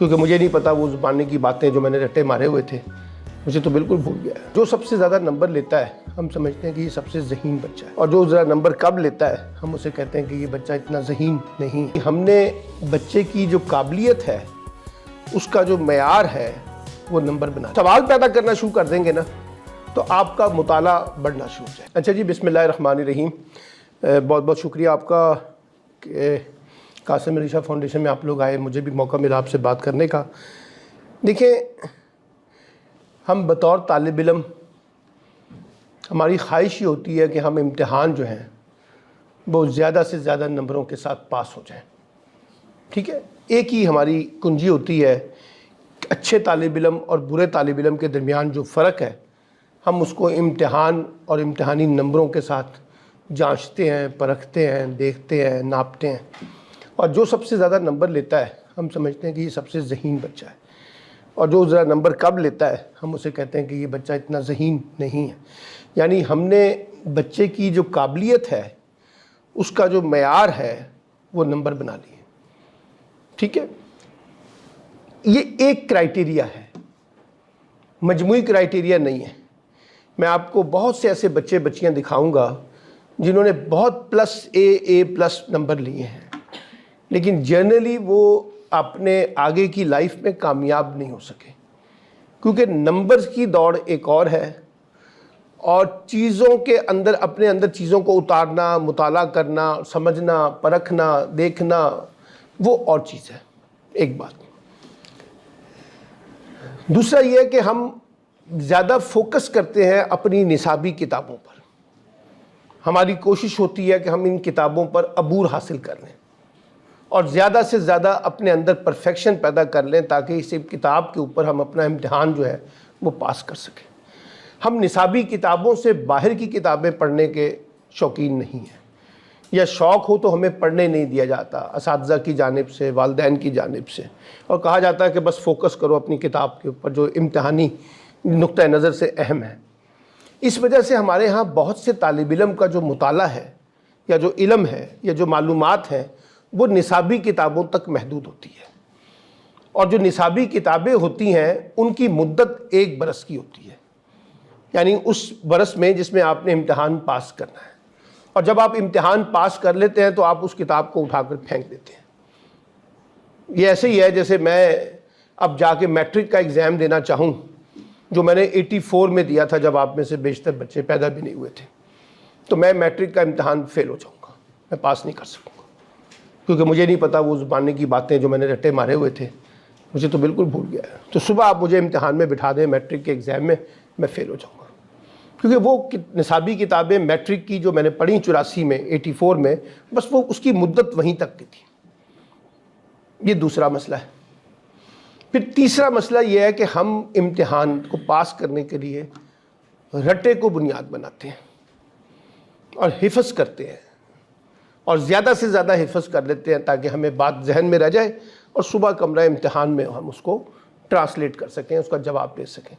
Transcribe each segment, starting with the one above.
کیونکہ مجھے نہیں پتا وہ زبانی کی باتیں جو میں نے رٹے مارے ہوئے تھے مجھے تو بالکل بھول گیا ہے۔ جو سب سے زیادہ نمبر لیتا ہے ہم سمجھتے ہیں کہ یہ سب سے ذہین بچہ ہے، اور جو ذرا نمبر کم لیتا ہے ہم اسے کہتے ہیں کہ یہ بچہ اتنا ذہین نہیں۔ ہم نے بچے کی جو قابلیت ہے اس کا جو معیار ہے وہ نمبر بنا سوال پیدا کرنا شروع کر دیں گے نا تو آپ کا مطالعہ بڑھنا شروع ہو جائے۔ اچھا جی، بسم اللہ الرحمن الرحیم۔ بہت بہت شکریہ آپ کا کہ قاسم علی شاہ فاؤنڈیشن میں آپ لوگ آئے، مجھے بھی موقع ملا آپ سے بات کرنے کا۔ دیکھیں، ہم بطور طالب علم ہماری خواہش یہ ہوتی ہے کہ ہم امتحان جو ہیں وہ زیادہ سے زیادہ نمبروں کے ساتھ پاس ہو جائیں، ٹھیک ہے۔ ایک ہی ہماری کنجی ہوتی ہے کہ اچھے طالب علم اور برے طالب علم کے درمیان جو فرق ہے ہم اس کو امتحان اور امتحانی نمبروں کے ساتھ جانچتے ہیں، پرکھتے ہیں، دیکھتے ہیں، ناپتے ہیں، اور جو سب سے زیادہ نمبر لیتا ہے ہم سمجھتے ہیں کہ یہ سب سے ذہین بچہ ہے، اور جو ذرا نمبر کم لیتا ہے ہم اسے کہتے ہیں کہ یہ بچہ اتنا ذہین نہیں ہے۔ یعنی ہم نے بچے کی جو قابلیت ہے اس کا جو معیار ہے وہ نمبر بنا لیے، ٹھیک ہے۔ یہ ایک کرائٹیریا ہے، مجموعی کرائٹیریا نہیں ہے۔ میں آپ کو بہت سے ایسے بچے بچیاں دکھاؤں گا جنہوں نے بہت اے پلس نمبر لیے ہیں، لیکن جنرلی وہ اپنے آگے کی لائف میں کامیاب نہیں ہو سکے، کیونکہ نمبرز کی دوڑ ایک اور ہے، اور چیزوں کے اندر اپنے اندر چیزوں کو اتارنا، مطالعہ کرنا، سمجھنا، پرکھنا، دیکھنا وہ اور چیز ہے۔ ایک بات دوسرا یہ ہے کہ ہم زیادہ فوکس کرتے ہیں اپنی نصابی کتابوں پر۔ ہماری کوشش ہوتی ہے کہ ہم ان کتابوں پر عبور حاصل کر لیں اور زیادہ سے زیادہ اپنے اندر پرفیکشن پیدا کر لیں تاکہ اس کتاب کے اوپر ہم اپنا امتحان جو ہے وہ پاس کر سکیں۔ ہم نصابی کتابوں سے باہر کی کتابیں پڑھنے کے شوقین نہیں ہیں، یا شوق ہو تو ہمیں پڑھنے نہیں دیا جاتا اساتذہ کی جانب سے، والدین کی جانب سے، اور کہا جاتا ہے کہ بس فوکس کرو اپنی کتاب کے اوپر جو امتحانی نقطہ نظر سے اہم ہے۔ اس وجہ سے ہمارے ہاں بہت سے طالب علم کا جو مطالعہ ہے یا جو علم ہے یا جو معلومات ہیں وہ نصابی کتابوں تک محدود ہوتی ہے، اور جو نصابی کتابیں ہوتی ہیں ان کی مدت 1 برس کی ہوتی ہے، یعنی اس برس میں جس میں آپ نے امتحان پاس کرنا ہے، اور جب آپ امتحان پاس کر لیتے ہیں تو آپ اس کتاب کو اٹھا کر پھینک دیتے ہیں۔ یہ ایسے ہی ہے جیسے میں اب جا کے میٹرک کا ایگزام دینا چاہوں جو میں نے 84 میں دیا تھا، جب آپ میں سے بیشتر بچے پیدا بھی نہیں ہوئے تھے، تو میں میٹرک کا امتحان فیل ہو جاؤں گا، میں پاس نہیں کر سکوں گا، کیونکہ مجھے نہیں پتا وہ زبانی کی باتیں جو میں نے رٹے مارے ہوئے تھے مجھے تو بالکل بھول گیا ہے۔ تو صبح آپ مجھے امتحان میں بٹھا دیں میٹرک کے ایگزام میں فیل ہو جاؤں گا، کیونکہ وہ نصابی کتابیں میٹرک کی جو میں نے پڑھی 84 میں 84 میں، بس وہ اس کی مدت وہیں تک کی تھی۔ یہ دوسرا مسئلہ ہے۔ پھر تیسرا مسئلہ یہ ہے کہ ہم امتحان کو پاس کرنے کے لیے رٹے کو بنیاد بناتے ہیں اور حفظ کرتے ہیں، اور زیادہ سے زیادہ حفظ کر لیتے ہیں تاکہ ہمیں بات ذہن میں رہ جائے اور صبح کمرہ امتحان میں ہم اس کو ٹرانسلیٹ کر سکیں، اس کا جواب دے سکیں۔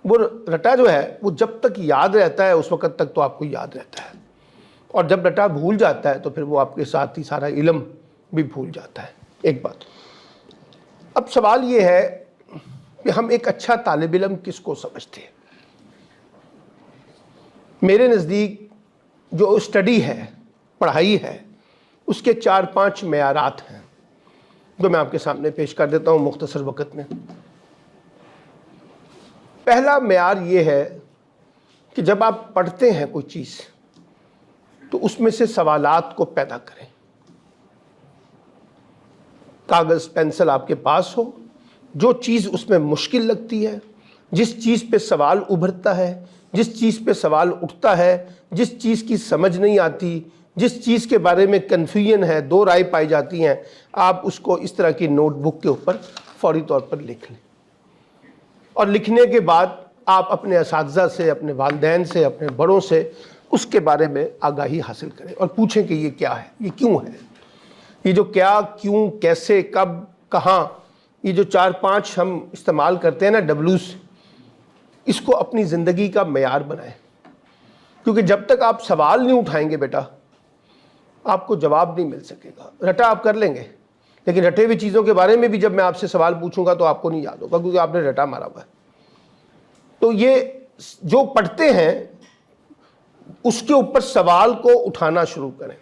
وہ رٹا جو ہے وہ جب تک یاد رہتا ہے اس وقت تک تو آپ کو یاد رہتا ہے، اور جب رٹا بھول جاتا ہے تو پھر وہ آپ کے ساتھ ہی سارا علم بھی بھول جاتا ہے۔ ایک بات۔ اب سوال یہ ہے کہ ہم ایک اچھا طالب علم کس کو سمجھتے ہیں؟ میرے نزدیک جو اسٹڈی ہے، پڑھائی ہے، اس کے 4-5 معیارات ہیں جو میں آپ کے سامنے پیش کر دیتا ہوں مختصر وقت میں۔ پہلا معیار یہ ہے کہ جب آپ پڑھتے ہیں کوئی چیز تو اس میں سے سوالات کو پیدا کریں۔ کاغذ پینسل آپ کے پاس ہو، جو چیز اس میں مشکل لگتی ہے، جس چیز پہ سوال ابھرتا ہے، جس چیز پہ سوال اٹھتا ہے، جس چیز کی سمجھ نہیں آتی، جس چیز کے بارے میں کنفیوژن ہے، 2 رائے پائی جاتی ہیں، آپ اس کو اس طرح کی نوٹ بک کے اوپر فوری طور پر لکھ لیں، اور لکھنے کے بعد آپ اپنے اساتذہ سے، اپنے والدین سے، اپنے بڑوں سے اس کے بارے میں آگاہی حاصل کریں اور پوچھیں کہ یہ کیا ہے، یہ کیوں ہے۔ یہ جو کیا، کیوں، کیسے، کب، کہاں، یہ جو 4-5 ہم استعمال کرتے ہیں نا ڈبلوز، اس کو اپنی زندگی کا معیار بنائیں، کیونکہ جب تک آپ سوال نہیں اٹھائیں گے بیٹا آپ کو جواب نہیں مل سکے گا۔ رٹا آپ کر لیں گے لیکن رٹے ہوئی چیزوں کے بارے میں بھی جب میں آپ سے سوال پوچھوں گا تو آپ کو نہیں یاد ہوگا کیونکہ آپ نے رٹا مارا ہوا ہے. تو یہ جو پڑھتے ہیں اس کے اوپر سوال کو اٹھانا شروع کریں,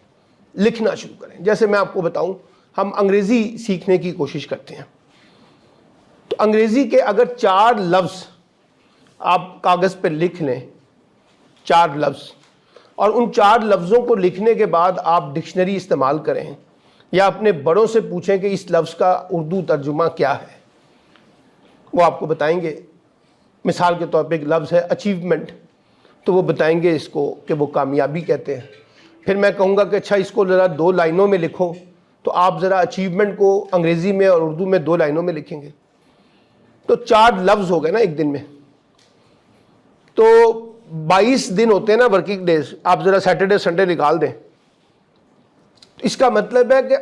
لکھنا شروع کریں. جیسے میں آپ کو بتاؤں, ہم انگریزی سیکھنے کی کوشش کرتے ہیں, تو انگریزی کے اگر 4 لفظ آپ کاغذ پہ لکھ لیں, 4 لفظ, اور ان 4 لفظوں کو لکھنے کے بعد آپ ڈکشنری استعمال کریں یا اپنے بڑوں سے پوچھیں کہ اس لفظ کا اردو ترجمہ کیا ہے, وہ آپ کو بتائیں گے. مثال کے طور پہ ایک لفظ ہے اچیومنٹ, تو وہ بتائیں گے اس کو کہ وہ کامیابی کہتے ہیں. پھر میں کہوں گا کہ اچھا اس کو ذرا 2 لائنوں میں لکھو, تو آپ ذرا اچیومنٹ کو انگریزی میں اور اردو میں 2 لائنوں میں لکھیں گے. تو 4 لفظ ہو گئے نا ایک دن میں. تو 22 دن ہوتے ہیں نا ورکنگ ڈیز, آپ ذرا سیٹرڈے سنڈے نکال دیں. اس کا مطلب ہے کہ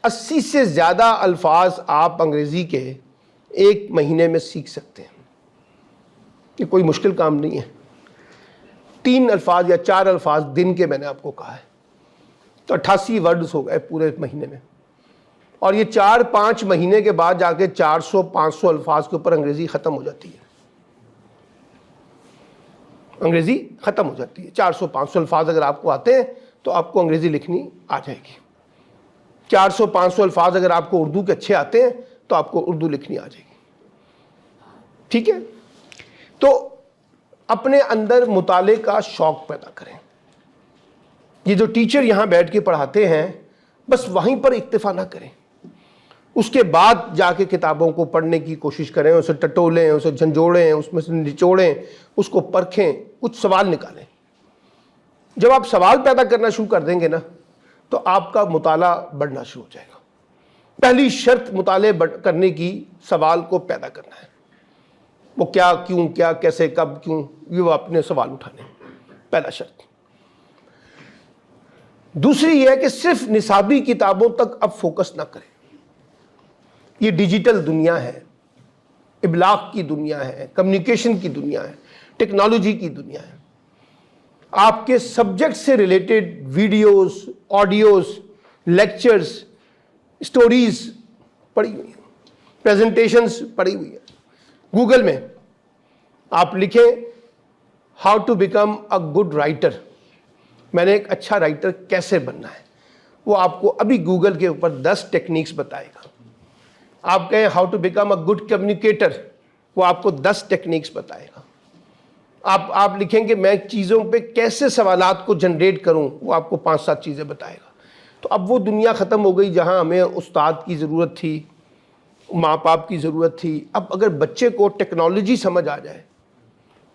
80 سے زیادہ الفاظ آپ انگریزی کے ایک مہینے میں سیکھ سکتے ہیں. یہ کوئی مشکل کام نہیں ہے. 3 الفاظ یا 4 الفاظ دن کے میں نے آپ کو کہا ہے, تو 88 ورڈز ہو گئے پورے مہینے میں. اور یہ 4-5 مہینے کے بعد جا کے 400-500 الفاظ کے اوپر انگریزی ختم ہو جاتی ہے. انگریزی ختم ہو جاتی ہے. 400-500 الفاظ اگر آپ کو آتے ہیں تو آپ کو انگریزی لکھنی آ جائے گی. 400-500 الفاظ اگر آپ کو اردو کے اچھے آتے ہیں تو آپ کو اردو لکھنی آ جائے گی. ٹھیک ہے, تو اپنے اندر مطالعے کا شوق پیدا کریں. یہ جو ٹیچر یہاں بیٹھ کے پڑھاتے ہیں بس وہیں پر اکتفا نہ کریں, اس کے بعد جا کے کتابوں کو پڑھنے کی کوشش کریں, اسے ٹٹولیں, اسے جھنجھوڑیں, اس میں سے نچوڑیں, اس کو پرکھیں, کچھ سوال نکالیں. جب آپ سوال پیدا کرنا شروع کر دیں گے نا تو آپ کا مطالعہ بڑھنا شروع ہو جائے گا. پہلی شرط مطالعے کرنے کی سوال کو پیدا کرنا ہے. وہ کیا, کیوں, کیا, کیسے, کب, کیوں, یہ وہ اپنے سوال اٹھانے, پہلا شرط. دوسری یہ ہے کہ صرف نصابی کتابوں تک اب فوکس نہ کریں. یہ ڈیجیٹل دنیا ہے, ابلاغ کی دنیا ہے, کمیونیکیشن کی دنیا ہے, ٹیکنالوجی کی دنیا ہے. آپ کے سبجیکٹ سے related videos, audios, lectures, stories پڑھی ہوئی ہیں, پریزنٹیشنز پڑھی ہوئی ہیں. گوگل میں آپ لکھیں how to become a good writer, میں نے ایک اچھا رائٹر کیسے بننا ہے, وہ آپ کو ابھی گوگل کے اوپر 10 ٹیکنیکس بتائے گا. آپ کہیں how to become a good communicator, وہ آپ کو 10 ٹیکنیکس بتائے گا. آپ لکھیں کہ میں چیزوں پہ کیسے سوالات کو جنریٹ کروں, وہ آپ کو 5-7 چیزیں بتائے گا. تو اب وہ دنیا ختم ہو گئی جہاں ہمیں استاد کی ضرورت تھی, ماں باپ کی ضرورت تھی. اب اگر بچے کو ٹیکنالوجی سمجھ آ جائے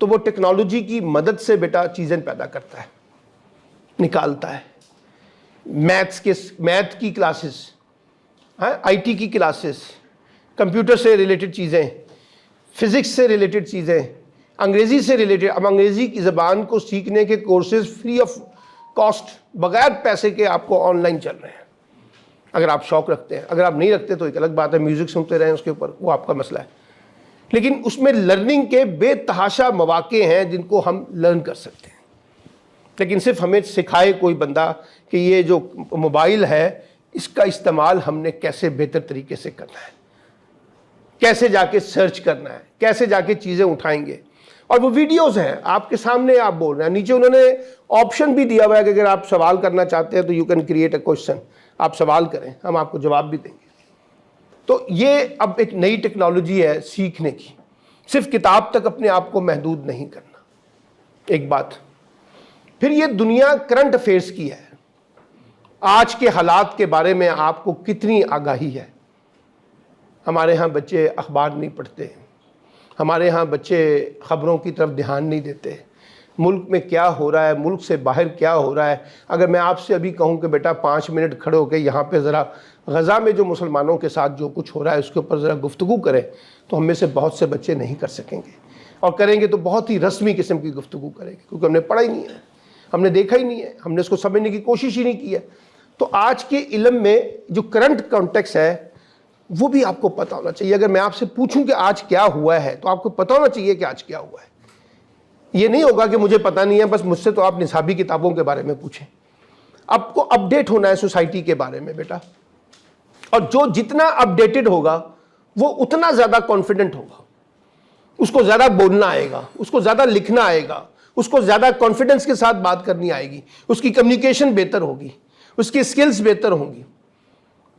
تو وہ ٹیکنالوجی کی مدد سے بیٹا چیزیں پیدا کرتا ہے, نکالتا ہے. میتھ کی کلاسز, آئی ٹی کی کلاسز, کمپیوٹر سے ریلیٹڈ چیزیں, فزکس سے ریلیٹڈ چیزیں, انگریزی سے ریلیٹڈ. اب انگریزی کی زبان کو سیکھنے کے کورسز فری آف کاسٹ, بغیر پیسے کے آپ کو آن لائن چل رہے ہیں, اگر آپ شوق رکھتے ہیں. اگر آپ نہیں رکھتے تو ایک الگ بات ہے, میوزک سنتے رہیں اس کے اوپر, وہ آپ کا مسئلہ ہے. لیکن اس میں لرننگ کے بے تحاشا مواقع ہیں جن کو ہم لرن کر سکتے ہیں. لیکن صرف ہمیں سکھائے کوئی بندہ کہ یہ جو موبائل ہے اس کا استعمال ہم نے کیسے بہتر طریقے سے کرنا ہے, کیسے جا کے سرچ کرنا ہے, کیسے جا کے چیزیں اٹھائیں گے. اور وہ ویڈیوز ہیں آپ کے سامنے, آپ بول رہے ہیں, نیچے انہوں نے آپشن بھی دیا ہوا ہے کہ اگر آپ سوال کرنا چاہتے ہیں تو you can create a question, آپ سوال کریں, ہم آپ کو جواب بھی دیں گے. تو یہ اب ایک نئی ٹیکنالوجی ہے سیکھنے کی, صرف کتاب تک اپنے آپ کو محدود نہیں کرنا. ایک بات. پھر یہ دنیا کرنٹ افیئرس کی ہے, آج کے حالات کے بارے میں آپ کو کتنی آگاہی ہے. ہمارے ہاں بچے اخبار نہیں پڑھتے, ہمارے ہاں بچے خبروں کی طرف دھیان نہیں دیتے, ملک میں کیا ہو رہا ہے, ملک سے باہر کیا ہو رہا ہے. اگر میں آپ سے ابھی کہوں کہ بیٹا 5 منٹ کھڑے ہو کے یہاں پہ ذرا غزہ میں جو مسلمانوں کے ساتھ جو کچھ ہو رہا ہے اس کے اوپر ذرا گفتگو کریں, تو ہم میں سے بہت سے بچے نہیں کر سکیں گے, اور کریں گے تو بہت ہی رسمی قسم کی گفتگو کریں گے, کیونکہ ہم نے پڑھا ہی نہیں ہے, ہم نے دیکھا ہی نہیں ہے, ہم نے اس کو سمجھنے کی کوشش ہی نہیں کی ہے. تو آج کے علم میں جو کرنٹ کانٹیکس ہے وہ بھی آپ کو پتہ ہونا چاہیے. اگر میں آپ سے پوچھوں کہ آج کیا ہوا ہے تو آپ کو پتہ ہونا چاہیے کہ آج کیا ہوا ہے. یہ نہیں ہوگا کہ مجھے پتہ نہیں ہے, بس مجھ سے تو آپ نصابی کتابوں کے بارے میں پوچھیں. آپ کو اپڈیٹ ہونا ہے سوسائٹی کے بارے میں بیٹا, اور جو جتنا اپڈیٹڈ ہوگا وہ اتنا زیادہ کانفیڈنٹ ہوگا، اس کو زیادہ بولنا آئے گا، اس کو زیادہ لکھنا آئے گا، اس کو زیادہ کانفیڈنس کے ساتھ بات کرنی آئے گی، اس کی کمیونیکیشن بہتر ہوگی، اس کی سکلز بہتر ہوں گی۔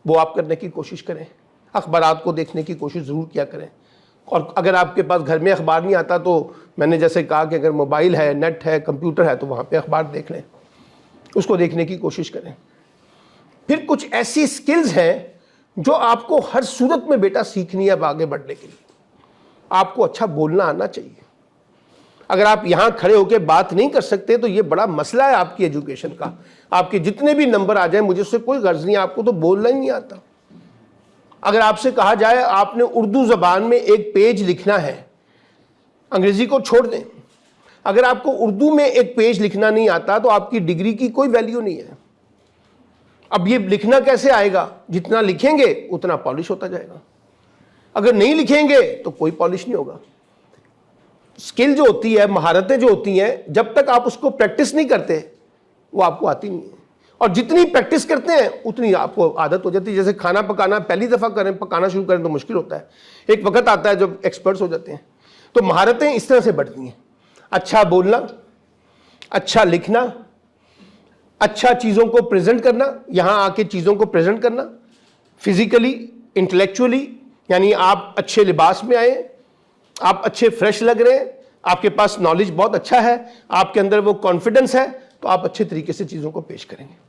وہ آپ کرنے کی کوشش کریں، اخبارات کو دیکھنے کی کوشش ضرور کیا کریں، اور اگر آپ کے پاس گھر میں اخبار نہیں آتا تو میں نے جیسے کہا کہ اگر موبائل ہے، نیٹ ہے، کمپیوٹر ہے تو وہاں پہ اخبار دیکھ لیں، اس کو دیکھنے کی کوشش کریں۔ پھر کچھ ایسی سکلز ہیں جو آپ کو ہر صورت میں بیٹا سیکھنی ہے اب آگے بڑھنے کے لیے۔ آپ کو اچھا بولنا آنا چاہیے۔ اگر آپ یہاں کھڑے ہو کے بات نہیں کر سکتے تو یہ بڑا مسئلہ ہے آپ کی ایجوکیشن کا۔ آپ کے جتنے بھی نمبر آ جائیں، مجھے اس سے کوئی غرض نہیں، آپ کو تو بولنا ہی نہیں آتا۔ اگر آپ سے کہا جائے آپ نے اردو زبان میں ایک پیج لکھنا ہے، انگریزی کو چھوڑ دیں، اگر آپ کو اردو میں ایک پیج لکھنا نہیں آتا تو آپ کی ڈگری کی کوئی ویلیو نہیں ہے۔ اب یہ لکھنا کیسے آئے گا؟ جتنا لکھیں گے اتنا پالش ہوتا جائے گا، اگر نہیں لکھیں گے تو کوئی پالش نہیں ہوگا۔ سکل جو ہوتی ہے، مہارتیں جو ہوتی ہیں، جب تک آپ اس کو پریکٹس نہیں کرتے وہ آپ کو آتی نہیں ہے، اور جتنی پریکٹس کرتے ہیں اتنی آپ کو عادت ہو جاتی ہے۔ جیسے کھانا پکانا پہلی دفعہ کریں، پکانا شروع کریں تو مشکل ہوتا ہے، ایک وقت آتا ہے جب ایکسپرٹس ہو جاتے ہیں۔ تو مہارتیں اس طرح سے بڑھتی ہیں، اچھا بولنا، اچھا لکھنا، اچھا چیزوں کو پریزنٹ کرنا، یہاں آ کے چیزوں کو پریزنٹ کرنا، فزیکلی، انٹلیکچولی، یعنی آپ اچھے لباس میں آئیں، آپ اچھے فریش لگ رہے ہیں، آپ کے پاس نالج بہت اچھا ہے، آپ کے اندر وہ کانفیڈنس ہے، تو آپ اچھے طریقے سے چیزوں کو پیش کریں گے۔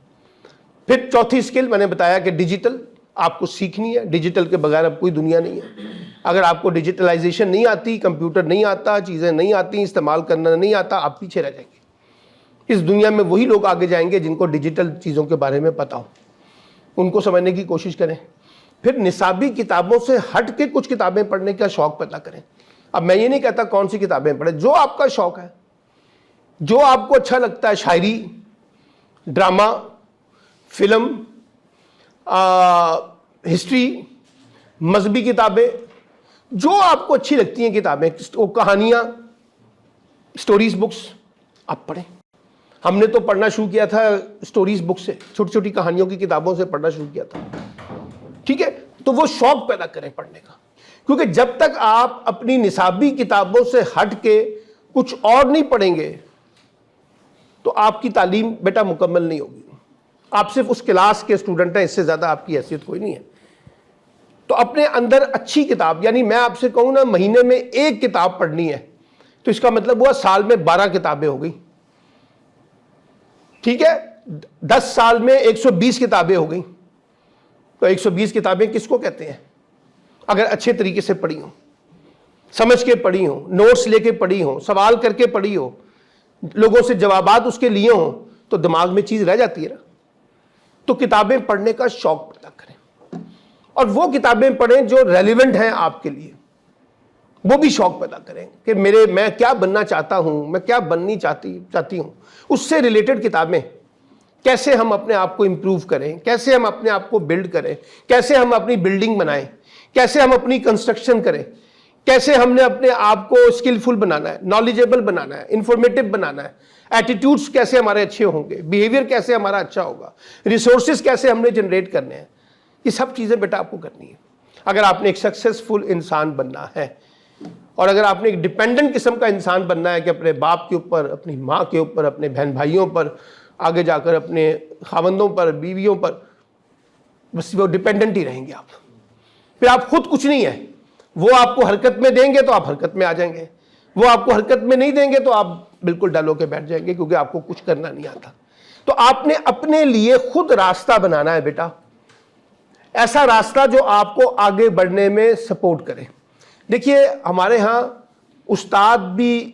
پھر چوتھی سکل میں نے بتایا کہ ڈیجیٹل آپ کو سیکھنی ہے۔ ڈیجیٹل کے بغیر اب کوئی دنیا نہیں ہے۔ اگر آپ کو ڈیجیٹلائزیشن نہیں آتی، کمپیوٹر نہیں آتا، چیزیں نہیں آتی، استعمال کرنا نہیں آتا، آپ پیچھے رہ جائیں گے۔ اس دنیا میں وہی لوگ آگے جائیں گے جن کو ڈیجیٹل چیزوں کے بارے میں پتا ہو، ان کو سمجھنے کی کوشش کریں۔ پھر نصابی کتابوں سے ہٹ کے کچھ کتابیں پڑھنے کا شوق پیدا کریں۔ اب میں یہ نہیں کہتا کون سی کتابیں پڑھیں، جو آپ کا شوق ہے، جو آپ کو اچھا لگتا ہے، شاعری، ڈرامہ، فلم، ہسٹری، مذہبی کتابیں، جو آپ کو اچھی لگتی ہیں کتابیں، کہانیاں، سٹوریز بکس آپ پڑھیں۔ ہم نے تو پڑھنا شروع کیا تھا سٹوریز بک سے، چھوٹی چھوٹی کہانیوں کی کتابوں سے پڑھنا شروع کیا تھا، ٹھیک ہے؟ تو وہ شوق پیدا کریں پڑھنے کا، کیونکہ جب تک آپ اپنی نصابی کتابوں سے ہٹ کے کچھ اور نہیں پڑھیں گے تو آپ کی تعلیم بیٹا مکمل نہیں ہوگی۔ آپ صرف اس کلاس کے اسٹوڈنٹ ہیں، اس سے زیادہ آپ کی حیثیت کوئی نہیں ہے۔ تو اپنے اندر اچھی کتاب، یعنی میں آپ سے کہوں نا مہینے میں ایک کتاب پڑھنی ہے تو اس کا مطلب ہوا سال میں 12 کتابیں ہو گئی، ٹھیک ہے؟ 10 سال میں 120 کتابیں ہو گئیں۔ تو 120 کتابیں کس کو کہتے ہیں؟ اگر اچھے طریقے سے پڑھی ہوں، سمجھ کے پڑھی ہوں، نوٹس لے کے پڑھی ہوں، سوال کر کے پڑھی ہو، لوگوں سے جوابات اس کے لیے ہوں، تو دماغ میں چیز رہ جاتی ہے نا۔ تو کتابیں پڑھنے کا شوق پیدا کریں، اور وہ کتابیں پڑھیں جو ریلیونٹ ہیں آپ کے لیے، وہ بھی شوق پیدا کریں کہ میں کیا بننا چاہتا ہوں، میں کیا بننی چاہتی ہوں، اس سے ریلیٹڈ کتابیں۔ کیسے ہم اپنے آپ کو امپروو کریں، کیسے ہم اپنے آپ کو بلڈ کریں، کیسے ہم اپنی بلڈنگ بنائیں، کیسے ہم اپنی کنسٹرکشن کریں، کیسے ہم نے اپنے آپ کو اسکلفل بنانا ہے، نالجیبل بنانا ہے، انفارمیٹیو بنانا ہے، ایٹیٹیوڈز کیسے ہمارے اچھے ہوں گے، بیہیویئر کیسے ہمارا اچھا ہوگا، ریسورسز کیسے ہم نے جنریٹ کرنے ہیں، یہ سب چیزیں بیٹا آپ کو کرنی ہے اگر آپ نے ایک سکسیسفل انسان بننا ہے۔ اور اگر آپ نے ایک ڈیپینڈنٹ قسم کا انسان بننا ہے کہ اپنے باپ کے اوپر، اپنی ماں کے اوپر، اپنے بہن بھائیوں پر، آگے جا کر اپنے خاوندوں پر، بیویوں پر، بس وہ ڈیپینڈنٹ ہی رہیں گے آپ، پھر آپ خود کچھ نہیں ہیں۔ وہ آپ کو حرکت میں دیں گے تو آپ حرکت میں آ جائیں گے، وہ آپ کو حرکت میں نہیں دیں گے تو آپ بالکل ڈل ہو کے بیٹھ جائیں گے، کیونکہ آپ کو کچھ کرنا نہیں آتا۔ تو آپ نے اپنے لیے خود راستہ بنانا ہے بیٹا، ایسا راستہ جو آپ کو آگے بڑھنے میں سپورٹ کرے۔ دیکھیے ہمارے ہاں استاد بھی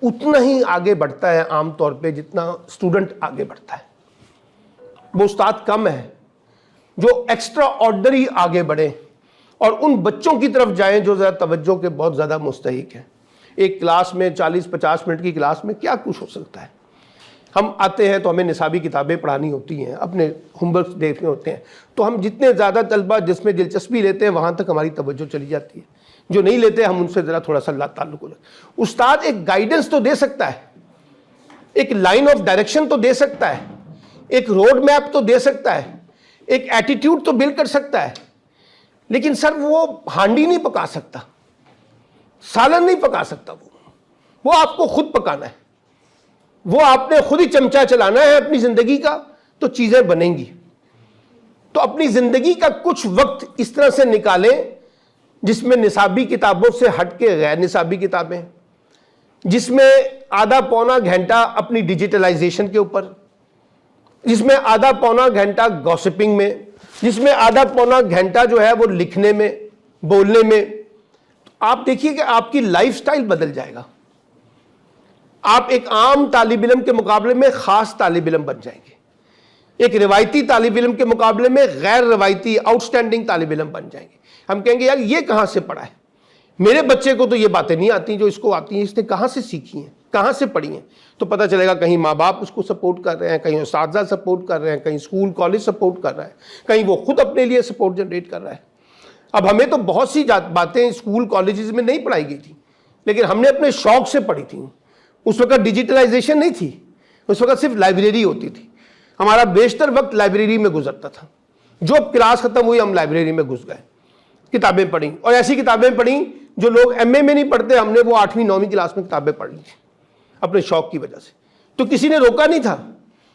اتنا ہی آگے بڑھتا ہے عام طور پہ جتنا اسٹوڈنٹ آگے بڑھتا ہے۔ وہ استاد کم ہے جو ایکسٹرا آرڈنری آگے بڑھیں اور ان بچوں کی طرف جائیں جو ذرا توجہ کے بہت زیادہ مستحق ہیں۔ ایک کلاس میں 40-50 منٹ کی کلاس میں کیا کچھ ہو سکتا ہے؟ ہم آتے ہیں تو ہمیں نصابی کتابیں پڑھانی ہوتی ہیں، اپنے ہوم ورک دیکھنے ہوتے ہیں، تو ہم جتنے زیادہ طلبہ جس میں دلچسپی لیتے ہیں وہاں تک ہماری توجہ چلی جاتی ہے، جو نہیں لیتے ہم ان سے ذرا تھوڑا سا تعلق ہو جاتا ہے۔ استاد ایک گائیڈنس تو دے سکتا ہے، ایک لائن آف ڈائریکشن تو دے سکتا ہے، ایک روڈ میپ تو دے سکتا ہے، ایک ایٹیٹیوڈ تو بلڈ کر سکتا ہے، لیکن سر وہ ہانڈی نہیں پکا سکتا، سالن نہیں پکا سکتا، وہ آپ کو خود پکانا ہے، وہ آپ نے خود ہی چمچہ چلانا ہے اپنی زندگی کا، تو چیزیں بنیں گی۔ تو اپنی زندگی کا کچھ وقت اس طرح سے نکالیں جس میں نصابی کتابوں سے ہٹ کے غیر نصابی کتابیں، جس میں آدھا پونا گھنٹہ اپنی ڈیجیٹلائزیشن کے اوپر، جس میں آدھا پونا گھنٹہ گوسپنگ میں، جس میں آدھا پونا گھنٹہ جو ہے وہ لکھنے میں، بولنے میں۔ آپ دیکھیے کہ آپ کی لائف سٹائل بدل جائے گا، آپ ایک عام طالب علم کے مقابلے میں خاص طالب علم بن جائیں گے، ایک روایتی طالب علم کے مقابلے میں غیر روایتی آؤٹ سٹینڈنگ طالب علم بن جائیں گے۔ ہم کہیں گے یار یہ کہاں سے پڑھا ہے، میرے بچے کو تو یہ باتیں نہیں آتی جو اس کو آتی ہیں، اس نے کہاں سے سیکھی ہیں، کہاں سے پڑھی ہیں؟ تو پتہ چلے گا کہیں ماں باپ اس کو سپورٹ کر رہے ہیں، کہیں اساتذہ سپورٹ کر رہے ہیں، کہیں اسکول کالج سپورٹ کر رہا ہے، کہیں وہ خود اپنے لیے سپورٹ جنریٹ کر رہا ہے۔ اب ہمیں تو بہت سی باتیں اسکول کالجز میں نہیں پڑھائی گئی تھی، لیکن ہم نے اپنے شوق سے پڑھی تھیں۔ اس وقت ڈیجیٹلائزیشن نہیں تھی، اس وقت صرف لائبریری ہوتی تھی، ہمارا بیشتر وقت لائبریری میں گزرتا تھا۔ جو کلاس ختم ہوئی ہم لائبریری میں گھس گئے، کتابیں پڑھیں، اور ایسی کتابیں پڑھیں جو لوگ ایم اے میں نہیں پڑھتے، ہم نے وہ 8ویں 9ویں کلاس میں کتابیں پڑھ لی تھی اپنے شوق کی وجہ سے۔ تو کسی نے روکا نہیں تھا۔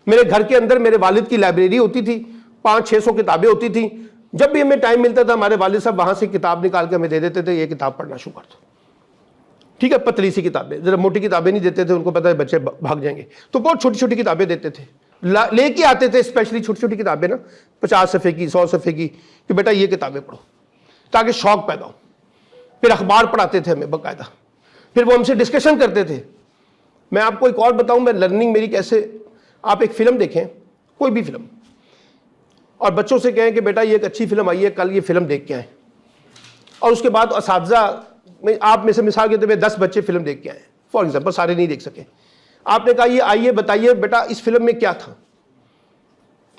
میرے گھر کے اندر میرے والد کی لائبریری ہوتی تھی، 500-600 کتابیں ہوتی تھیں۔ جب بھی ہمیں ٹائم ملتا تھا ہمارے والد صاحب وہاں سے کتاب نکال کے ہمیں دے دیتے تھے، یہ کتاب پڑھنا شروع کر دو، ٹھیک ہے، پتلی سی کتابیں، ذرا موٹی کتابیں نہیں دیتے تھے، ان کو پتہ ہے بچے بھاگ جائیں گے، تو بہت چھوٹی چھوٹی کتابیں دیتے تھے، لے کے آتے تھے، اسپیشلی چھوٹی چھوٹی کتابیں نا 50 صفحے کی 100 صفحے کی، کہ بیٹا یہ کتابیں پڑھو تاکہ شوق پیدا ہو۔ پھر اخبار پڑھاتے تھے ہمیں باقاعدہ، پھر وہ ہم سے ڈسکشن کرتے تھے۔ میں آپ کو ایک اور بتاؤں، میں لرننگ میری کیسے، آپ ایک فلم دیکھیں، کوئی بھی فلم، اور بچوں سے کہیں کہ بیٹا یہ ایک اچھی فلم آئی ہے، کل یہ فلم دیکھ کے آئیں، اور اس کے بعد اساتذہ، آپ میں سے مثال کے طور پہ 10 بچے فلم دیکھ کے آئے، فار ایگزامپل سارے نہیں دیکھ سکے، آپ نے کہا یہ آئیے بتائیے بیٹا اس فلم میں کیا تھا،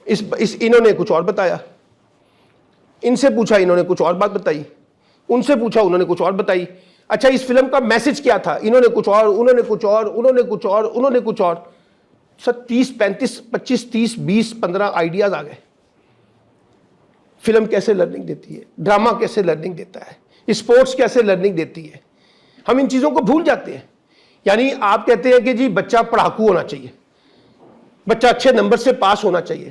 انہوں نے کچھ اور بتایا، ان سے پوچھا انہوں نے کچھ اور بات بتائی، ان سے پوچھا انہوں نے کچھ اور بتائی، اچھا اس فلم کا میسج کیا تھا، انہوں نے کچھ اور، انہوں نے کچھ اور، انہوں نے کچھ اور، انہوں نے کچھ اور، سر 30 35 25 30 20 15 آئیڈیاز آ گئے۔ فلم کیسے لرننگ دیتی ہے، ڈرامہ کیسے لرننگ دیتا ہے، اسپورٹس کیسے لرننگ دیتی ہے، ہم ان چیزوں کو بھول جاتے ہیں۔ یعنی آپ کہتے ہیں کہ جی بچہ پڑھاکو ہونا چاہیے، بچہ اچھے نمبر سے پاس ہونا چاہیے،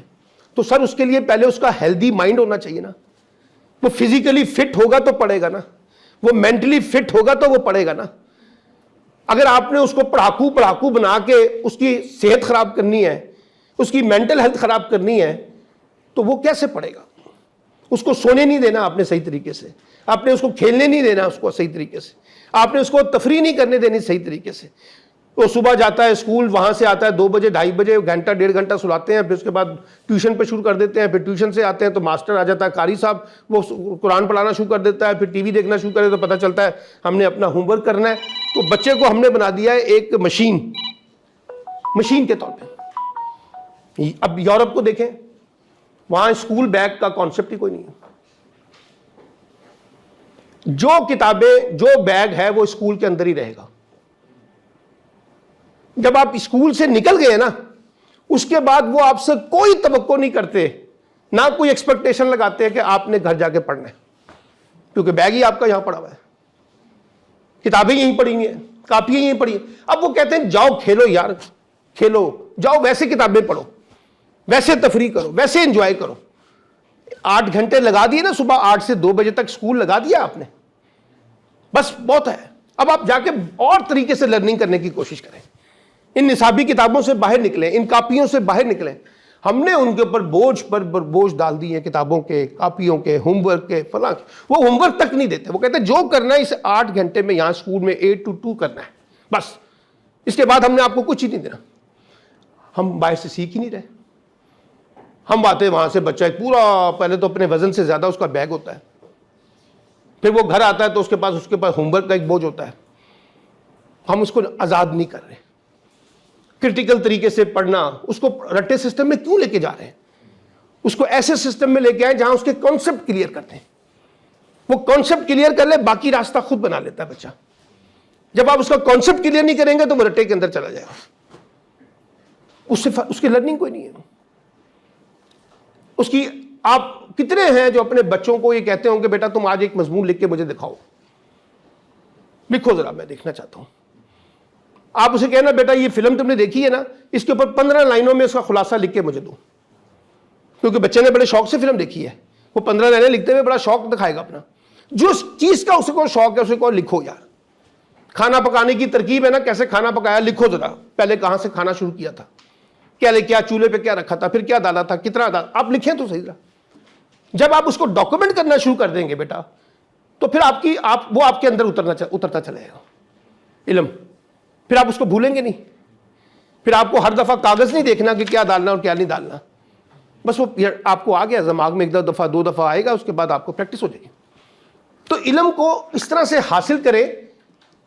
تو سر اس کے لیے پہلے اس کا ہیلدی مائنڈ ہونا چاہیے نا، وہ فزیکلی فٹ ہوگا تو پڑھے گا نا، وہ مینٹلی فٹ ہوگا تو وہ پڑھے گا نا۔ اگر آپ نے اس کو پڑھاکو بنا کے اس کی صحت خراب کرنی ہے، اس کی مینٹل ہیلتھ خراب کرنی ہے، تو وہ کیسے پڑھے گا؟ اس کو سونے نہیں دینا آپ نے صحیح طریقے سے، آپ نے اس کو کھیلنے نہیں دینا اس کو صحیح طریقے سے، آپ نے اس کو تفریح نہیں کرنے دینی صحیح طریقے سے۔ وہ صبح جاتا ہے اسکول، وہاں سے آتا ہے 2 بجے 2:30 بجے، گھنٹہ 1.5 گھنٹہ سلاتے ہیں، پھر اس کے بعد ٹیوشن پہ شروع کر دیتے ہیں، پھر ٹیوشن سے آتے ہیں تو ماسٹر آ جاتا ہے، قاری صاحب، وہ قرآن پڑھانا شروع کر دیتا ہے، پھر ٹی وی دیکھنا شروع کرے تو پتہ چلتا ہے ہم نے اپنا ہوم ورک کرنا ہے۔ تو بچے کو ہم نے بنا دیا ہے ایک مشین کے طور پہ۔ اب یورپ کو دیکھیں، وہاں اسکول بیگ کا کانسیپٹ ہی کوئی نہیں ہے، جو کتابیں جو بیگ ہے وہ اسکول کے اندر ہی رہے گا۔ جب آپ اسکول سے نکل گئے نا، اس کے بعد وہ آپ سے کوئی توقع نہیں کرتے، نہ کوئی ایکسپیکٹیشن لگاتے ہیں کہ آپ نے گھر جا کے پڑھنا ہے، کیونکہ بیگ ہی آپ کا یہاں پڑا ہوا ہے، کتابیں یہیں پڑھی ہیں، کاپیاں یہیں پڑھی ہیں۔ اب وہ کہتے ہیں جاؤ کھیلو یار، کھیلو جاؤ، ویسے کتابیں پڑھو، ویسے تفریح کرو، ویسے انجوائے کرو۔ 8 گھنٹے لگا دیے نا، صبح 8 سے 2 بجے تک اسکول لگا دیا آپ نے، بس بہت ہے۔ اب آپ جا کے اور طریقے سے لرننگ کرنے کی کوشش کریں، ان نصابی کتابوں سے باہر نکلیں، ان کاپیوں سے باہر نکلیں۔ ہم نے ان کے اوپر بوجھ پر بوجھ ڈال دی ہے، کتابوں کے، کاپیوں کے، ہوم ورک کے، فلاں، وہ ہوم ورک تک نہیں دیتے۔ وہ کہتے ہیں جو کرنا ہے اس 8 گھنٹے میں یہاں اسکول میں 8 to 2 کرنا ہے، بس اس کے بعد ہم نے آپ کو کچھ ہی نہیں دینا۔ ہم باہر سے سیکھ ہی نہیں رہے۔ ہم آتے وہاں سے، بچہ ایک پورا، پہلے تو اپنے وزن سے زیادہ اس کا بیگ ہوتا ہے، پھر وہ گھر آتا ہے تو اس کے پاس ہوم ورک کا ایک بوجھ ہوتا ہے۔ ہم اس کو آزاد نہیں کر رہے، کرٹیکل طریقے سے پڑھنا، اس کو رٹے سسٹم میں کیوں لے کے جا رہے ہیں؟ اس کو ایسے سسٹم میں لے کے آئیں جہاں اس کے کانسیپٹ کلیئر کرتے ہیں، وہ کانسیپٹ کلیئر کر لے، باقی راستہ خود بنا لیتا ہے بچہ۔ جب آپ اس کا کانسیپٹ کلیئر نہیں کریں گے تو وہ رٹے کے اندر چلا جائے گا، اس کی لرننگ کوئی نہیں ہے، اس کی آپ کتنے ہیں جو اپنے بچوں کو یہ کہتے ہوں کہ بیٹا تم آج ایک مضمون لکھ کے مجھے دکھاؤ, لکھو ذرا میں دیکھنا چاہتا ہوں. آپ اسے کہنا بیٹا یہ فلم تم نے دیکھی ہے نا, اس کے اوپر 15 لائنوں میں اس کا خلاصہ لکھ کے مجھے دو, کیونکہ بچے نے بڑے شوق سے فلم دیکھی ہے, وہ 15 لائنیں لکھتے ہوئے بڑا شوق دکھائے گا اپنا. جو چیز کا اسے کو شوق ہے اسے کو لکھو یار. کھانا پکانے کی ترکیب ہے نا, کیسے کھانا پکایا لکھو ذرا, پہلے کہاں سے کھانا شروع کیا تھا, کیا چولہے پہ کیا رکھا تھا, پھر کیا ڈالا تھا, کتنا ڈالا, آپ لکھیں تو صحیح. جب آپ اس کو ڈاکومنٹ کرنا شروع کر دیں گے بیٹا, تو پھر وہ آپ کے اندر اترتا چلے گا علم. پھر آپ اس کو بھولیں گے نہیں, پھر آپ کو ہر دفعہ کاغذ نہیں دیکھنا کہ کیا ڈالنا اور کیا نہیں ڈالنا, بس وہ آپ کو آ گیا دماغ میں, ایک دفعہ 2 دفعہ آئے گا, اس کے بعد آپ کو پریکٹس ہو جائے گی. تو علم کو اس طرح سے حاصل کریں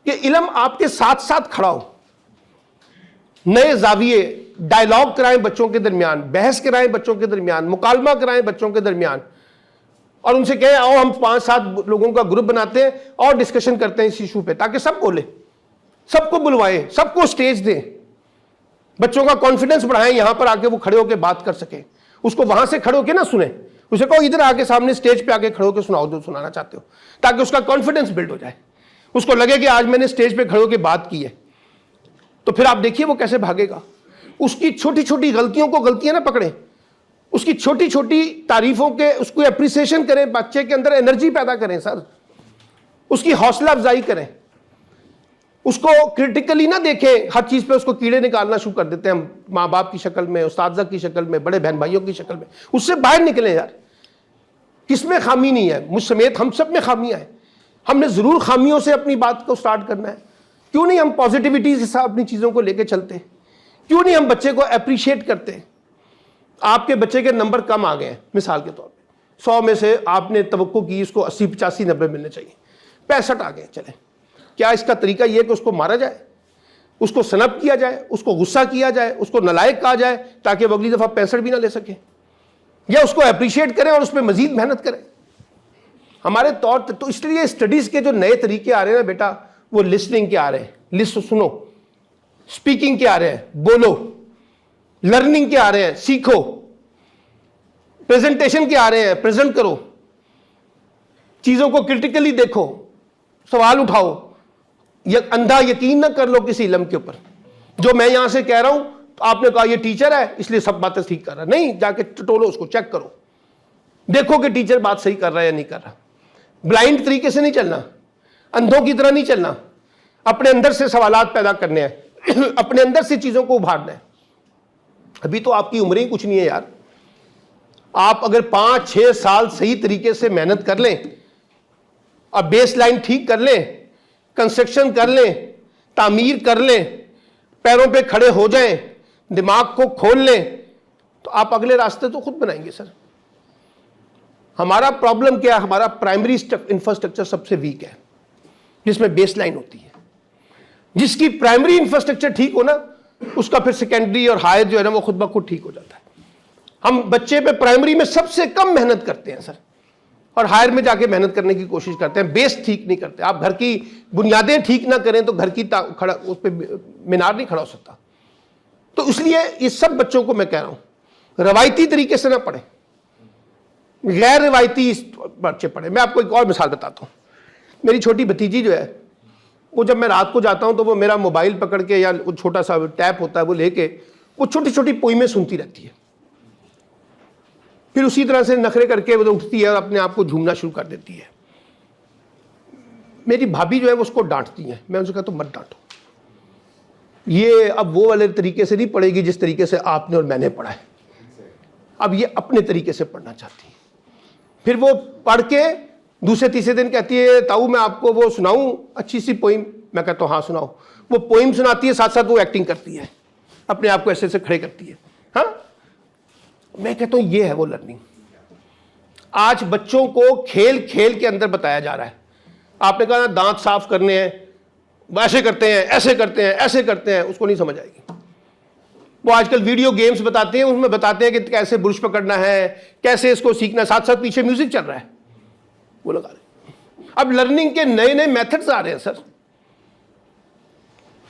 کہ علم آپ کے ساتھ ساتھ کھڑا ہو. نئے زاویے, ڈائلاگ کرائیں بچوں کے درمیان, بحث کرائیں بچوں کے درمیان, مکالمہ کرائیں بچوں کے درمیان, اور ان سے کہیں آؤ ہم 5-7 لوگوں کا گروپ بناتے ہیں اور ڈسکشن کرتے ہیں اس ایشو پہ, تاکہ سب بولیں, سب کو بلوائیں, سب کو سٹیج دیں, بچوں کا کانفیڈنس بڑھائیں, یہاں پر آ کے وہ کھڑے ہو کے بات کر سکیں. اس کو وہاں سے کھڑے ہو کے نہ سنیں, اسے کہو ادھر آ کے سامنے سٹیج پہ آ کے کھڑے ہو کے سناؤ جو سنانا چاہتے ہو, تاکہ اس کا کانفیڈنس بلڈ ہو جائے, اس کو لگے کہ آج میں نے سٹیج پہ کھڑے ہو کے بات کی ہے. تو پھر آپ دیکھیے وہ کیسے بھاگے گا. اس کی چھوٹی چھوٹی غلطیوں کو غلطیاں نہ پکڑیں, اس کی چھوٹی چھوٹی تعریفوں کے اس کو اپریسیشن کریں, بچے کے اندر انرجی پیدا کریں سر, اس کی حوصلہ افزائی کریں, اس کو کرٹیکلی نہ دیکھیں, ہر چیز پہ اس کو کیڑے نکالنا شروع کر دیتے ہیں ہم, ماں باپ کی شکل میں, اساتذہ کی شکل میں, بڑے بہن بھائیوں کی شکل میں. اس سے باہر نکلیں یار. کس میں خامی نہیں ہے, مجھ سمیت ہم سب میں خامیاں ہیں. ہم نے ضرور خامیوں سے اپنی بات کو سٹارٹ کرنا ہے. کیوں نہیں ہم پازیٹیوٹی کے ساتھ اپنی چیزوں کو لے کے چلتے ہیں, کیوں نہیں ہم بچے کو اپریشیٹ کرتے ہیں. آپ کے بچے کے نمبر کم آ گئے ہیں مثال کے طور پہ, 100 میں سے آپ نے توقع کی اس کو 80 85 90 ملنے چاہیے, 65 آ گئے, چلیں کیا اس کا طریقہ یہ ہے کہ اس کو مارا جائے, اس کو سنب کیا جائے, اس کو غصہ کیا جائے, اس کو نالائق کہا جائے تاکہ وہ اگلی دفعہ 65 بھی نہ لے سکے, یا اس کو اپریشیٹ کریں اور اس پہ مزید محنت کریں. ہمارے طور تو اس لیے اسٹڈیز کے جو نئے طریقے آ رہے ہیں بیٹا, وہ لسننگ کے آ رہے ہیں, لسٹ سنو, اسپیکنگ کے آ رہے ہیں, بولو, لرننگ کے آ رہے ہیں, سیکھو, پریزنٹیشن کے آ رہے ہیں, پریزنٹ کرو, چیزوں کو کرٹیکلی دیکھو, سوال اٹھاؤ. اندھا یقین نہ کر لو کسی علم کے اوپر. جو میں یہاں سے کہہ رہا ہوں تو آپ نے کہا یہ ٹیچر ہے اس لیے سب باتیں ٹھیک کر رہا ہے, نہیں, جا کے ٹٹولو اس کو, چیک کرو, دیکھو کہ ٹیچر بات صحیح کر رہا ہے یا نہیں کر رہا. بلائنڈ طریقے سے نہیں چلنا, اندھوں کی طرح نہیں چلنا, اپنے اندر سے سوالات پیدا کرنے ہیں, اپنے اندر سے چیزوں کو ابھارنا ہے. ابھی تو آپ کی عمریں ہی کچھ نہیں ہے یار. آپ اگر 5-6 سال صحیح طریقے سے محنت کر لیں, اب بیس لائن ٹھیک کر لیں, کنسٹرکشن کر لیں, تعمیر کر لیں, پیروں پہ کھڑے ہو جائیں, دماغ کو کھول لیں, تو آپ اگلے راستے تو خود بنائیں گے سر. ہمارا پرابلم کیا ہے, ہمارا پرائمری انفراسٹرکچر سب سے ویک ہے, جس میں بیس لائن ہوتی ہے. جس کی پرائمری انفراسٹرکچر ٹھیک ہو نا, اس کا پھر سیکنڈری اور ہائر جو ہے نا وہ خود بخود ٹھیک ہو جاتا ہے. ہم بچے پہ پرائمری میں سب سے کم محنت کرتے ہیں سر, اور ہائر میں جا کے محنت کرنے کی کوشش کرتے ہیں, بیس ٹھیک نہیں کرتے. آپ گھر کی بنیادیں ٹھیک نہ کریں تو گھر کی اس پہ مینار نہیں کھڑا ہو سکتا. تو اس لیے یہ سب بچوں کو میں کہہ رہا ہوں, روایتی طریقے سے نہ پڑھیں, غیر روایتی بچے پڑھیں. میں آپ کو ایک اور مثال بتاتا ہوں. میری چھوٹی بھتیجی جو ہے, وہ جب میں رات کو جاتا ہوں تو وہ میرا موبائل پکڑ کے, یا وہ چھوٹا سا ٹیپ ہوتا ہے وہ لے کے, وہ چھوٹی چھوٹی پوئمیں سنتی رہتی ہے. پھر اسی طرح سے نخرے کر کے وہ اٹھتی ہے اور اپنے آپ کو جھومنا شروع کر دیتی ہے. میری بھابھی جو ہے وہ اس کو ڈانٹتی ہیں. میں ان سے کہتا ہوں مت ڈانٹو, یہ اب وہ والے طریقے سے نہیں پڑھے گی جس طریقے سے آپ نے اور میں نے پڑھا ہے. اب یہ اپنے طریقے سے پڑھنا چاہتی ہے. پھر وہ پڑھ کے دوسرے تیسرے دن کہتی ہے تاؤ میں آپ کو وہ سناؤں اچھی سی پوئم. میں کہتا ہوں ہاں سناؤ. وہ پوئم سناتی ہے, ساتھ ساتھ وہ ایکٹنگ کرتی ہے, اپنے آپ کو ایسے سے کھڑے کرتی ہے. ہاں, میں کہتا ہوں یہ ہے وہ لرننگ. آج بچوں کو کھیل کھیل کے اندر بتایا جا رہا ہے. آپ نے کہا دانت صاف کرنے ہیں, ایسے کرتے ہیں, ایسے کرتے ہیں, ایسے کرتے ہیں, اس کو نہیں سمجھ آئے گی. وہ آج کل ویڈیو گیمز بتاتے ہیں, اس میں بتاتے ہیں کہ کیسے برش پکڑنا ہے, کیسے اس کو سیکھنا, ساتھ ساتھ پیچھے میوزک چل رہا ہے, وہ لگا رہے. اب لرننگ کے نئے نئے میتھڈز آ رہے ہیں سر.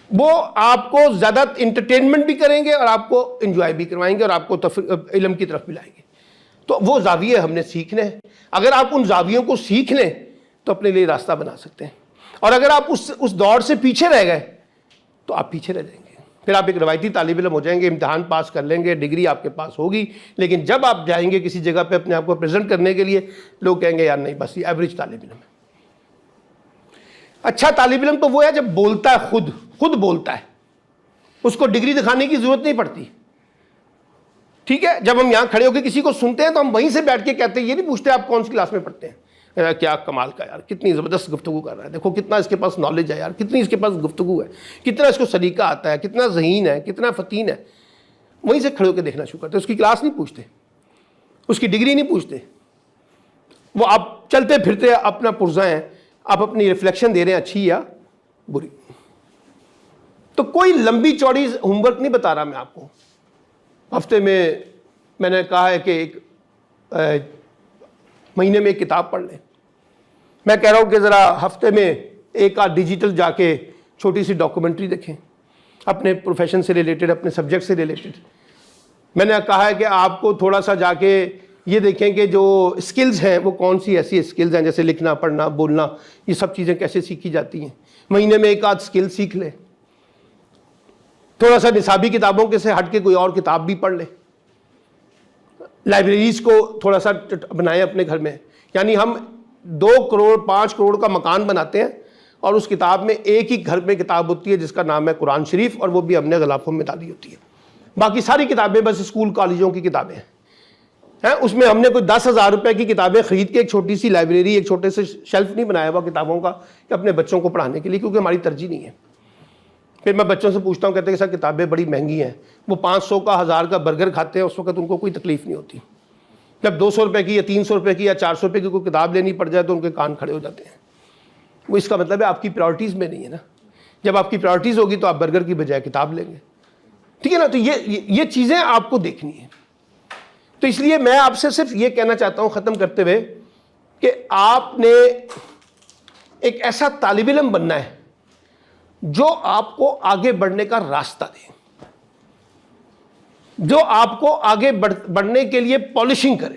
وہ آپ کو زیادہ انٹرٹینمنٹ بھی کریں گے اور آپ کو انجوائے بھی کروائیں گے اور آپ کو علم کی طرف بھی لائیں گے. تو وہ زاویے ہم نے سیکھنے ہیں. اگر آپ ان زاویوں کو سیکھ لیں تو اپنے لیے راستہ بنا سکتے ہیں, اور اگر آپ اس دور سے پیچھے رہ گئے تو آپ پیچھے رہ جائیں گے. پھر آپ ایک روایتی طالب علم ہو جائیں گے, امتحان پاس کر لیں گے, ڈگری آپ کے پاس ہوگی, لیکن جب آپ جائیں گے کسی جگہ پہ اپنے آپ کو پریزنٹ کرنے کے لیے, لوگ کہیں گے یار نہیں, بس یہ ایوریج طالب علم ہے. اچھا طالب علم تو وہ ہے جب بولتا ہے, خود بولتا ہے, اس کو ڈگری دکھانے کی ضرورت نہیں پڑتی. ٹھیک ہے, جب ہم یہاں کھڑے ہو کے کسی کو سنتے ہیں تو ہم وہیں سے بیٹھ کے کہتے ہیں, یہ نہیں پوچھتے آپ کون سی کلاس میں پڑھتے ہیں, کیا کمال کا یار, کتنی زبردست گفتگو کر رہا ہے, دیکھو کتنا اس کے پاس نالج ہے یار, کتنی اس کے پاس گفتگو ہے, کتنا اس کو سلیقہ آتا ہے, کتنا ذہین ہے, کتنا فتین ہے. وہیں سے کھڑے ہو کے دیکھنا شروع کرتے. اس کی کلاس نہیں پوچھتے, اس کی ڈگری نہیں پوچھتے. وہ آپ چلتے پھرتے اپنا پرزہ ہیں, آپ اپنی ریفلیکشن دے رہے ہیں اچھی یا بری. تو کوئی لمبی چوڑی ہوم ورک نہیں بتا رہا میں آپ کو. ہفتے میں نے کہا ہے کہ ایک مہینے میں ایک کتاب پڑھ لیں. میں کہہ رہا ہوں کہ ذرا ہفتے میں ایک آدھ ڈیجیٹل جا کے چھوٹی سی ڈاکومنٹری دیکھیں, اپنے پروفیشن سے ریلیٹڈ, اپنے سبجیکٹ سے ریلیٹڈ. میں نے کہا ہے کہ آپ کو تھوڑا سا جا کے یہ دیکھیں کہ جو اسکلز ہیں وہ کون سی ایسی اسکلز ہیں, جیسے لکھنا, پڑھنا, بولنا, یہ سب چیزیں کیسے سیکھی جاتی ہیں. مہینے میں ایک آدھ اسکل سیکھ لیں. تھوڑا سا نصابی کتابوں کے سے ہٹ کے کوئی اور کتاب بھی پڑھ لیں. لائبریریز کو تھوڑا سا بنائیں اپنے گھر میں. یعنی ہم 2 کروڑ 5 کروڑ کا مکان بناتے ہیں اور اس کتاب میں ایک ہی گھر میں کتاب ہوتی ہے جس کا نام ہے قرآن شریف, اور وہ بھی ہم نے غلافوں میں ڈالی ہوتی ہے. باقی ساری کتابیں بس اسکول کالجوں کی کتابیں ہیں. اس میں ہم نے کوئی 10,000 روپے کی کتابیں خرید کے ایک چھوٹی سی لائبریری, ایک چھوٹے سے شیلف نہیں بنایا ہوا کتابوں کا کہ اپنے بچوں کو پڑھانے کے لیے, کیونکہ ہماری ترجیح نہیں ہے. پھر میں بچوں سے پوچھتا ہوں, کہتے ہیں کہ سر کتابیں بڑی مہنگی ہیں. وہ 500 کا 1000 کا برگر کھاتے ہیں, اس وقت ان کو کوئی تکلیف نہیں ہوتی. جب 200 روپے کی یا 300 روپے کی یا 400 روپے کی کوئی کتاب لینی پڑ جائے تو ان کے کان کھڑے ہو جاتے ہیں. وہ اس کا مطلب ہے آپ کی پرائرٹیز میں نہیں ہے نا. جب آپ کی پرائرٹیز ہوگی تو آپ برگر کی بجائے کتاب لیں گے. ٹھیک ہے نا. تو یہ چیزیں آپ کو دیکھنی ہیں. تو اس لیے میں آپ سے صرف یہ کہنا چاہتا ہوں ختم کرتے ہوئے کہ آپ نے ایک ایسا طالب علم بننا ہے جو آپ کو آگے بڑھنے کا راستہ دے, جو آپ کو آگے بڑھنے کے لیے پالشنگ کرے.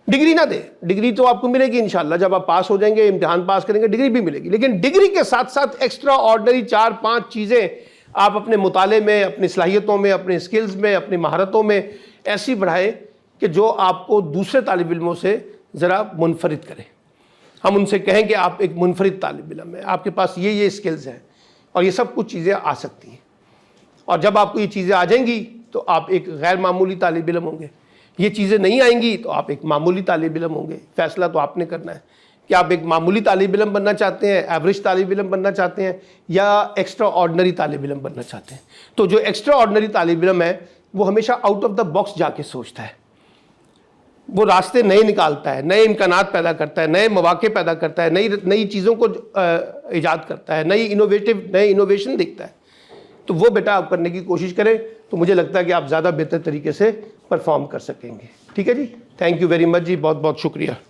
ڈگری نہ دے, ڈگری تو آپ کو ملے گی انشاءاللہ, جب آپ پاس ہو جائیں گے, امتحان پاس کریں گے, ڈگری بھی ملے گی. لیکن ڈگری کے ساتھ ساتھ ایکسٹرا آرڈنری 4-5 چیزیں آپ اپنے مطالعے میں, اپنی صلاحیتوں میں, اپنے اسکلز میں, اپنی مہارتوں میں ایسی بڑھائیں کہ جو آپ کو دوسرے طالب علموں سے ذرا منفرد کرے. ہم ان سے کہیں کہ آپ ایک منفرد طالب علم ہیں, آپ کے پاس یہ اسکلز ہیں, اور یہ سب کچھ چیزیں آ سکتی ہیں. اور جب آپ کو یہ چیزیں آ جائیں گی تو آپ ایک غیر معمولی طالب علم ہوں گے. یہ چیزیں نہیں آئیں گی تو آپ ایک معمولی طالب علم ہوں گے. فیصلہ تو آپ نے کرنا ہے کہ آپ ایک معمولی طالب علم بننا چاہتے ہیں, ایوریج طالب علم بننا چاہتے ہیں, یا ایکسٹرا آرڈنری طالب علم بننا چاہتے ہیں. تو جو ایکسٹرا آرڈنری طالب علم ہے وہ ہمیشہ آؤٹ آف دا باکس جا کے سوچتا ہے, وہ راستے نئے نکالتا ہے, نئے امکانات پیدا کرتا ہے, نئے مواقع پیدا کرتا ہے, نئی چیزوں کو ایجاد کرتا ہے, نئے انوویشن دیکھتا ہے. تو وہ بیٹا آپ کرنے کی کوشش کریں, تو مجھے لگتا ہے کہ آپ زیادہ بہتر طریقے سے پرفارم کر سکیں گے. ٹھیک ہے جی, تھینک یو ویری مچ جی, بہت بہت شکریہ.